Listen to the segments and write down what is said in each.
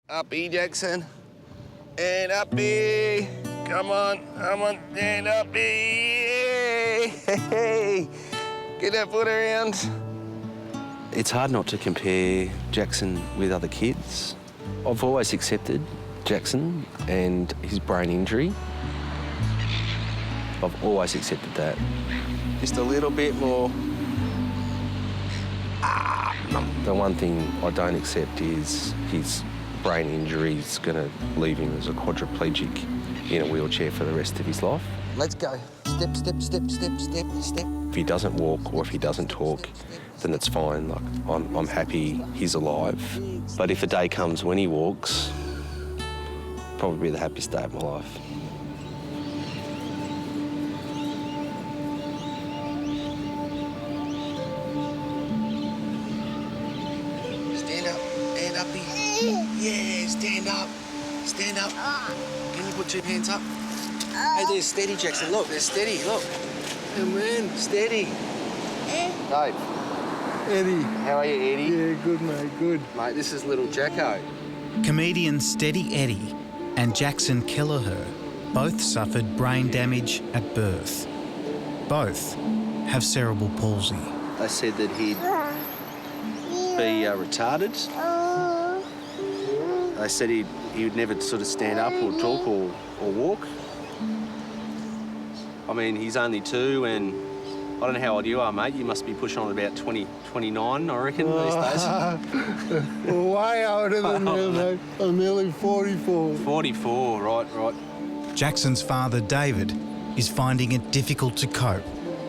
Uppy, Jackson. And uppy. Come on, and uppy. Hey. Get that foot around. It's hard not to compare Jackson with other kids. I've always accepted Jackson and his brain injury. I've always accepted that. Just a little bit more. The one thing I don't accept is his brain injury is going to leave him as a quadriplegic in a wheelchair for the rest of his life. Let's go. Step, step, step, step, step, step. If he doesn't walk or if he doesn't talk, then it's fine. Like, I'm happy he's alive. But if a day comes when he walks, probably be the happiest day of my life. Stand up, stand up. Yeah, stand up. Stand up. Can you put two hands up? Hey, there's steady, Jackson. Look, there's steady. Look. Come in, steady. Dave. Eddie. How are you, Eddie? Yeah, good, mate, good. Mate, this is little Jacko. Comedian Steady Eddie and Jackson Keleher both suffered brain damage at birth. Both have cerebral palsy. They said that he'd be retarded. They said he would never sort of stand up or talk or walk. I mean, he's only 2 and I don't know how old you are, mate. You must be pushing on about 20, 29, I reckon, these days. Way older than you, mate. I'm nearly 44. 44, right. Jackson's father, David, is finding it difficult to cope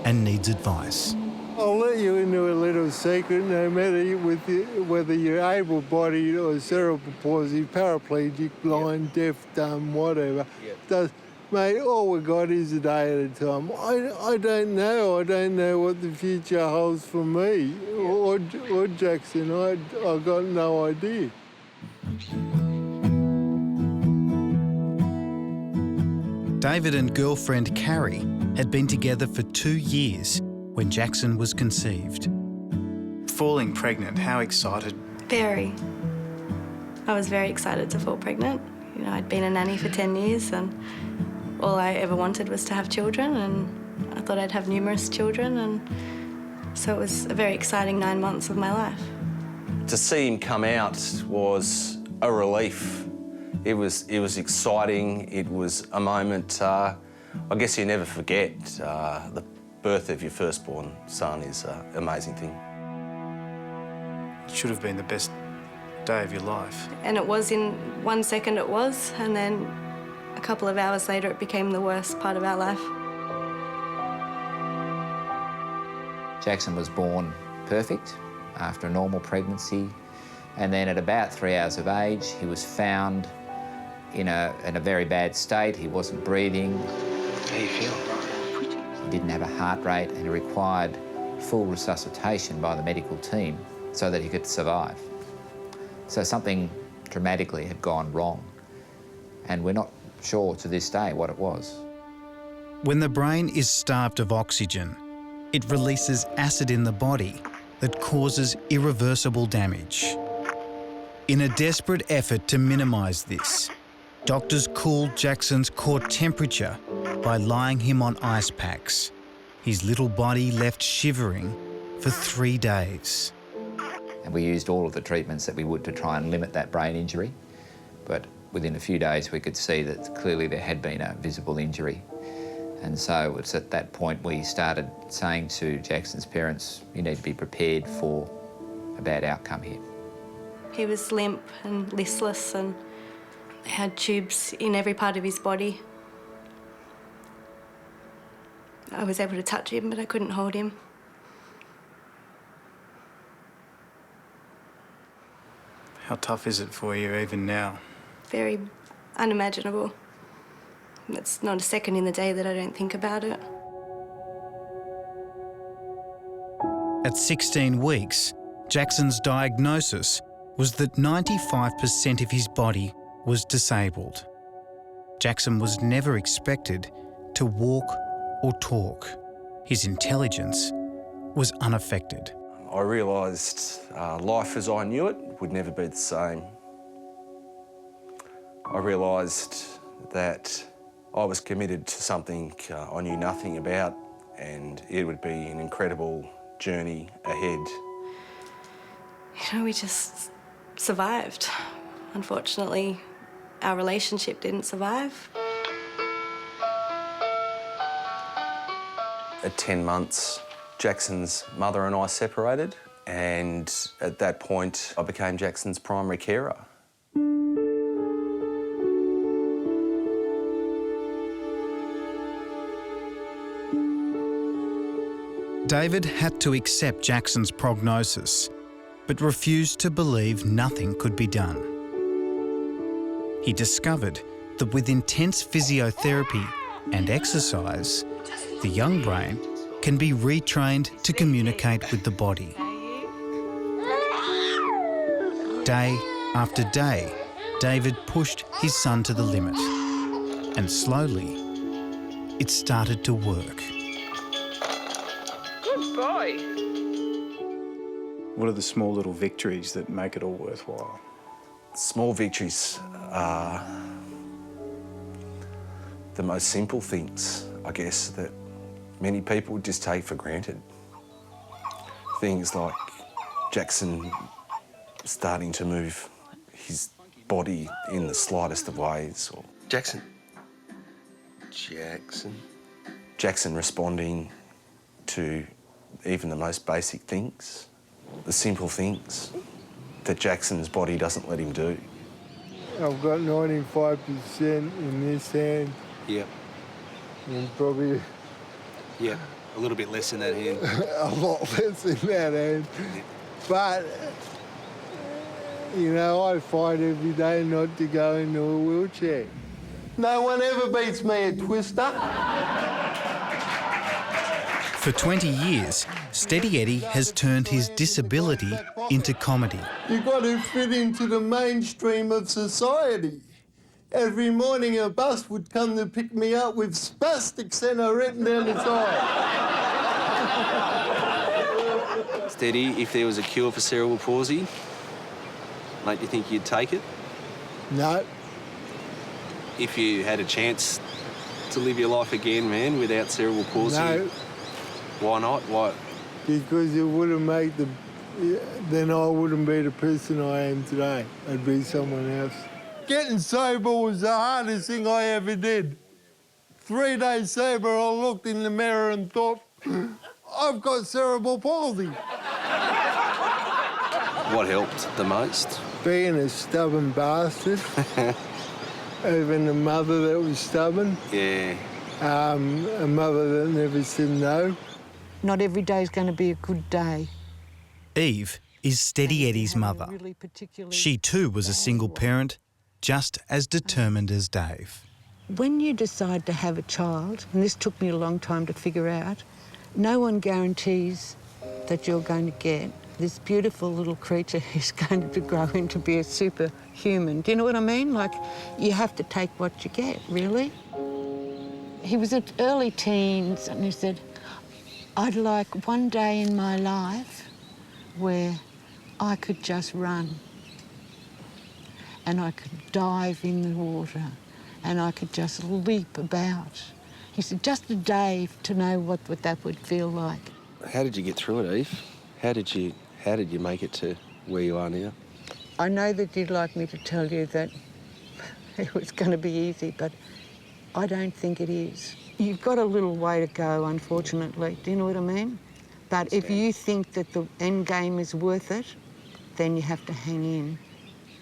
and needs advice. I'll let you into a little secret, no matter whether you're able-bodied or cerebral palsy, paraplegic, blind, deaf, dumb, whatever. Mate, all we got is a day at a time. I don't know. I don't know what the future holds for me or Jackson. I got no idea. David and girlfriend Carrie had been together for 2 years when Jackson was conceived. Falling pregnant, how excited? Very. I was very excited to fall pregnant. You know, I'd been a nanny for 10 years and all I ever wanted was to have children, and I thought I'd have numerous children, and so it was a very exciting 9 months of my life. To see him come out was a relief. It was exciting. It was a moment, I guess you never forget. The birth of your firstborn son is an amazing thing. It should have been the best day of your life. And it was in 1 second it was, and then a couple of hours later it became the worst part of our life. Jackson was born perfect after a normal pregnancy, and then at about 3 hours of age he was found in a very bad state. He wasn't breathing. How you feel? He didn't have a heart rate and he required full resuscitation by the medical team so that he could survive. So something dramatically had gone wrong, and we're not sure to this day what it was. When the brain is starved of oxygen, it releases acid in the body that causes irreversible damage. In a desperate effort to minimise this, doctors cooled Jackson's core temperature by lying him on ice packs. His little body left shivering for 3 days. And we used all of the treatments that we would to try and limit that brain injury, but within a few days we could see that clearly there had been a visible injury. And so it's at that point we started saying to Jackson's parents, you need to be prepared for a bad outcome here. He was limp and listless and had tubes in every part of his body. I was able to touch him, but I couldn't hold him. How tough is it for you even now? Very unimaginable. It's not a second in the day that I don't think about it. At 16 weeks, Jackson's diagnosis was that 95% of his body was disabled. Jackson was never expected to walk or talk. His intelligence was unaffected. I realised life as I knew it would never be the same. I realised that I was committed to something I knew nothing about, and it would be an incredible journey ahead. You know, we just survived. Unfortunately, our relationship didn't survive. At 10 months, Jackson's mother and I separated, and at that point, I became Jackson's primary carer. David had to accept Jackson's prognosis, but refused to believe nothing could be done. He discovered that with intense physiotherapy and exercise, the young brain can be retrained to communicate with the body. Day after day, David pushed his son to the limit, and slowly, it started to work. Good boy. What are the small little victories that make it all worthwhile? Small victories are the most simple things, I guess, that many people just take for granted. Things like Jackson starting to move his body in the slightest of ways, or Jackson. Jackson responding to even the most basic things, the simple things that Jackson's body doesn't let him do. I've got 95% in this hand Yep. and probably Yep. A little bit less in that hand. a lot less in that hand. But, you know, I fight every day not to go into a wheelchair. No one ever beats me at Twister. For 20 years, Steady Eddie has turned his disability into comedy. You've got to fit into the mainstream of society. Every morning a bus would come to pick me up with spastic centre written down the side. Steady, if there was a cure for cerebral palsy, mate, you think you'd take it? No. If you had a chance to live your life again, man, without cerebral palsy, No, why not? Why? because it wouldn't make the... Then I wouldn't be the person I am today. I'd be someone else. Getting sober was the hardest thing I ever did. 3 days sober, I looked in the mirror and thought, I've got cerebral palsy. What helped the most? Being a stubborn bastard. Having a mother that was stubborn. Yeah. A mother that never said no. Not every day is going to be a good day. Eve is Steady Eddie's mother. She too was a single parent, just as determined as Dave. When you decide to have a child, and this took me a long time to figure out, no one guarantees that you're going to get this beautiful little creature who's going to grow into be a superhuman. Do you know what I mean? Like, you have to take what you get, really. He was at early teens and he said, I'd like one day in my life where I could just run and I could dive in the water and I could just leap about. He said, just a day to know what that would feel like. How did you get through it, Eve? How did you make it to where you are now? I know that you'd like me to tell you that it was going to be easy, but I don't think it is. You've got a little way to go, unfortunately. Do you know what I mean? But if you think that the end game is worth it, then you have to hang in.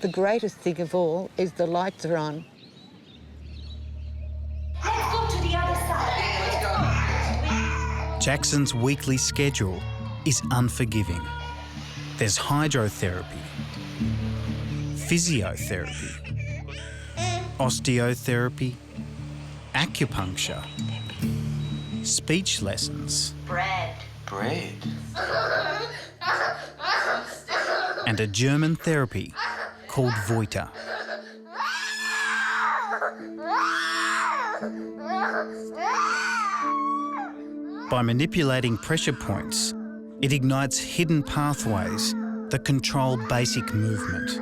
The greatest thing of all is the lights are on. Let's go to the other side. Jackson's weekly schedule is unforgiving. There's hydrotherapy, physiotherapy, osteotherapy, acupuncture, speech lessons, Bread. and a German therapy called Voiter. By manipulating pressure points, it ignites hidden pathways that control basic movement.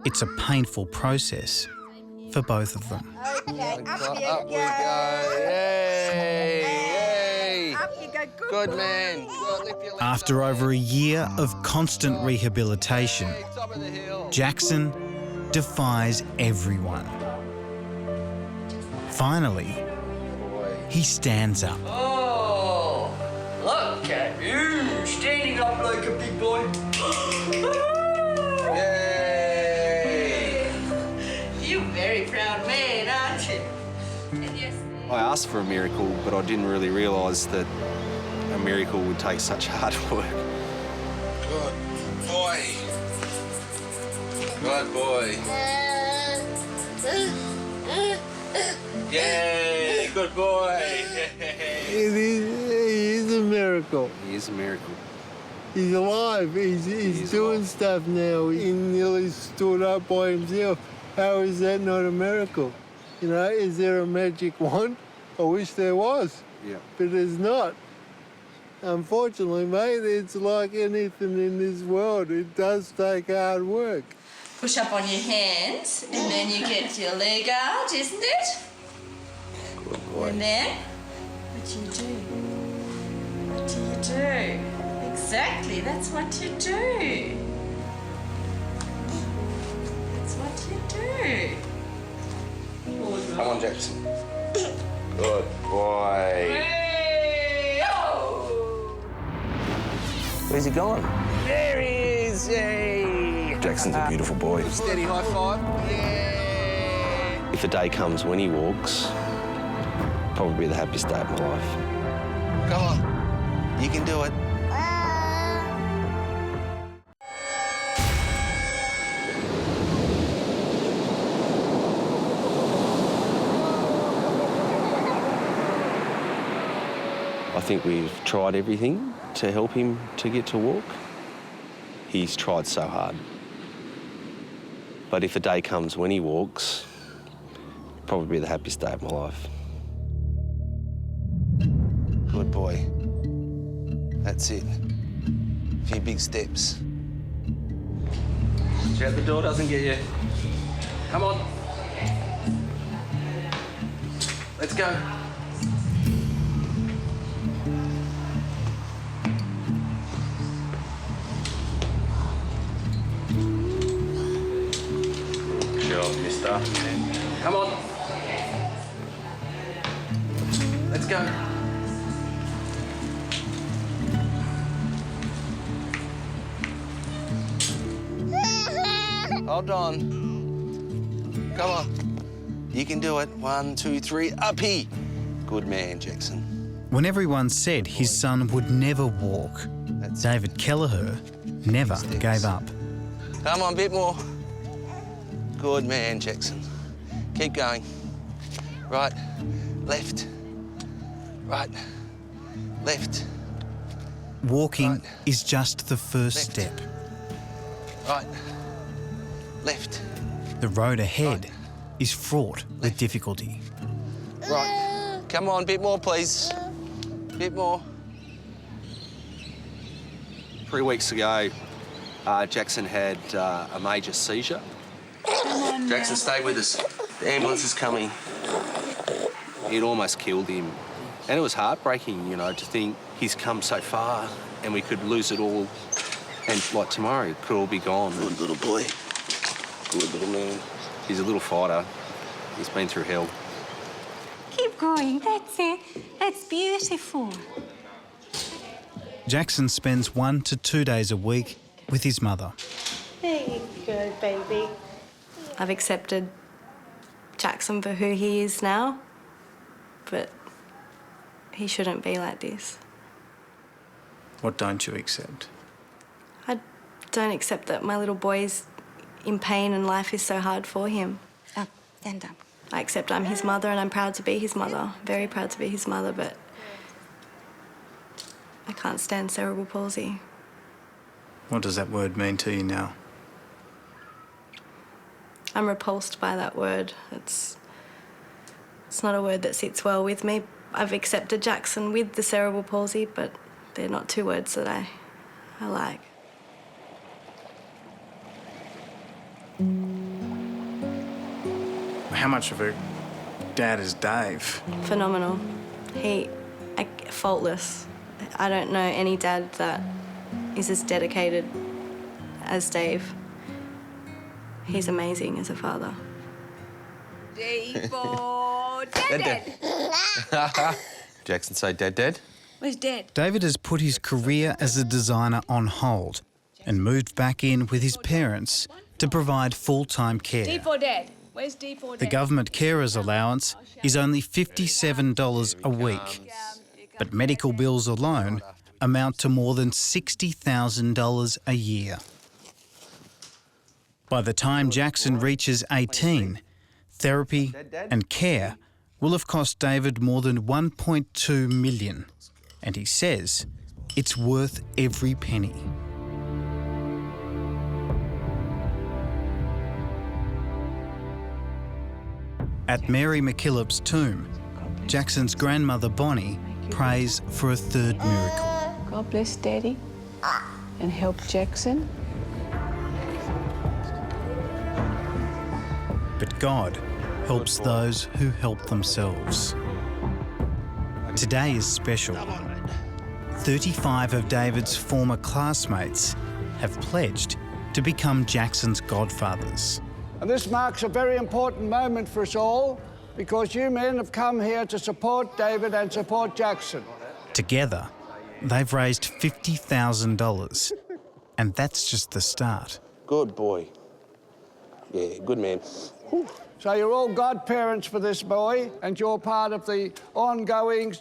It's a painful process for both of them. Up we go. Yay! Yay! Up you go. Good man. Good, lift your legs After up. over a year of constant rehabilitation, Hey, top of the hill. Jackson defies everyone. Finally, he stands up. Oh, look at you, standing up like a big boy. Yay! You're a very proud man, aren't you? And yes, I asked for a miracle, but I didn't really realise that a miracle would take such hard work. Good boy. Good boy. Yay! Good boy. He is a miracle. He is a miracle. He's alive. He's doing stuff now. He nearly stood up by himself. How is that not a miracle? You know, is there a magic wand? I wish there was. Yeah. But there's not. Unfortunately, mate, it's like anything in this world. It does take hard work. push up on your hands, and then you get your leg out, isn't it? Good boy. And then, what do you do? What do you do? Exactly, that's what you do. That's what you do. Come on, Jackson. Good boy. Hey, oh. Where's he gone? There he is! Yay! Jackson's a beautiful boy. Steady high five. Yeah! If a day comes when he walks, probably the happiest day of my life. Come on. You can do it. I think we've tried everything to help him to get to walk. He's tried so hard. But if a day comes when he walks, probably the happiest day of my life. Good boy. That's it. A few big steps. Watch out the door doesn't get you. Come on. Let's go. Mister. Come on. Let's go. Hold on. Come on. You can do it. 1, 2, 3, uppy. Good man, Jackson. When everyone said his son would never walk, David Keleher never gave up. Come on, a bit more. Good man, Jackson. Keep going. Right, left, right, left. Walking Right. is just the first Left. step. Right, left, The road ahead Right. is fraught with difficulty. right. Come on, bit more, please. Bit more. 3 weeks ago, Jackson had a major seizure. Jackson, stay with us. The ambulance is coming. It almost killed him. And it was heartbreaking, you know, to think he's come so far and we could lose it all. And like tomorrow, it could all be gone. Good little boy. Good little man. He's a little fighter. He's been through hell. Keep going, that's it. That's beautiful. Jackson spends 1 to 2 days a week with his mother. There you go, baby. I've accepted Jackson for who he is now, but he shouldn't be like this. What don't you accept? I don't accept that my little boy's in pain and life is so hard for him. Up, stand up. I accept I'm his mother and I'm proud to be his mother, very proud to be his mother, but I can't stand cerebral palsy. What does that word mean to you now? I'm repulsed by that word. It's not a word that sits well with me. I've accepted Jackson with the cerebral palsy, but they're not two words that I like. How much of a dad is Dave? Phenomenal. Faultless. I don't know any dad that is as dedicated as Dave. He's amazing as a father. Dad. Jackson say Dad. Where's Dad? David has put his career as a designer on hold and moved back in with his parents to provide full-time care. Dad. Where's D4 Dad? The government carer's allowance is only $57 a week, but medical bills alone amount to more than $60,000 a year. By the time Jackson reaches 18, therapy and care will have cost David more than $1.2 million, and he says it's worth every penny. At Mary McKillop's tomb, Jackson's grandmother Bonnie prays for a third miracle. God bless Daddy and help Jackson. But God helps those who help themselves. Today is special. 35 of David's former classmates have pledged to become Jackson's godfathers. And this marks a very important moment for us all because you men have come here to support David and support Jackson. Together, they've raised $50,000, and that's just the start. Good boy. Yeah, good man. Whew. So you're all godparents for this boy, and you're part of the ongoing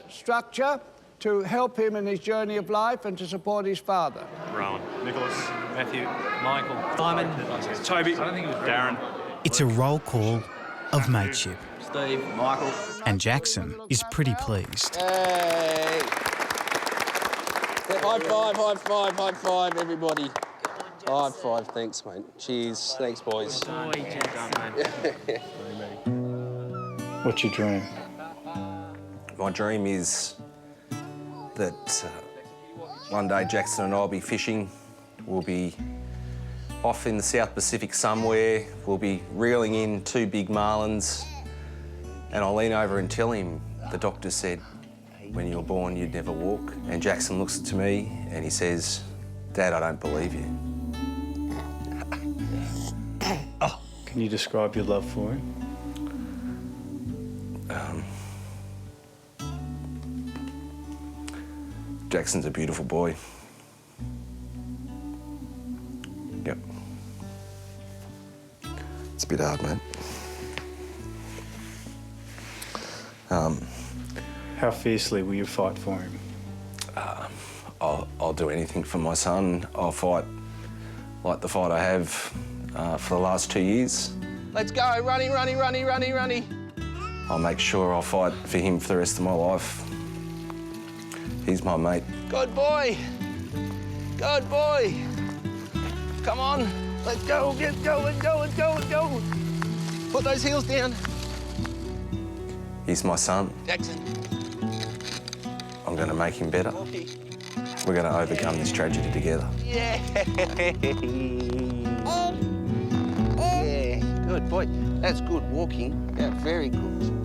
structure to help him in his journey of life and to support his father. Rowan, Nicholas, Matthew, Michael, Simon, Toby, I don't think it was Darren. It's a roll call of mateship. Steve, Michael. And Jackson is pretty pleased. Hey. High five, everybody. High five, thanks, mate. Cheers. Thanks, boys. What's your dream? My dream is that one day Jackson and I will be fishing. We'll be off in the South Pacific somewhere. We'll be reeling in 2 big marlins. And I'll lean over and tell him, the doctor said, when you were born, you'd never walk. And Jackson looks to me and he says, Dad, I don't believe you. Can you describe your love for him? Jackson's a beautiful boy. Yep. It's a bit hard, mate. How fiercely will you fight for him? I'll do anything for my son. I'll fight like the fight I have for the last 2 years. Let's go, runny. I'll make sure I'll fight for him for the rest of my life. He's my mate. Good boy. Good boy. Come on, let's go, let's go. Put those heels down. He's my son. Jackson. I'm going to make him better. We're going to overcome this tragedy together. Yeah. Yeah, good boy. That's good walking. Yeah, very good.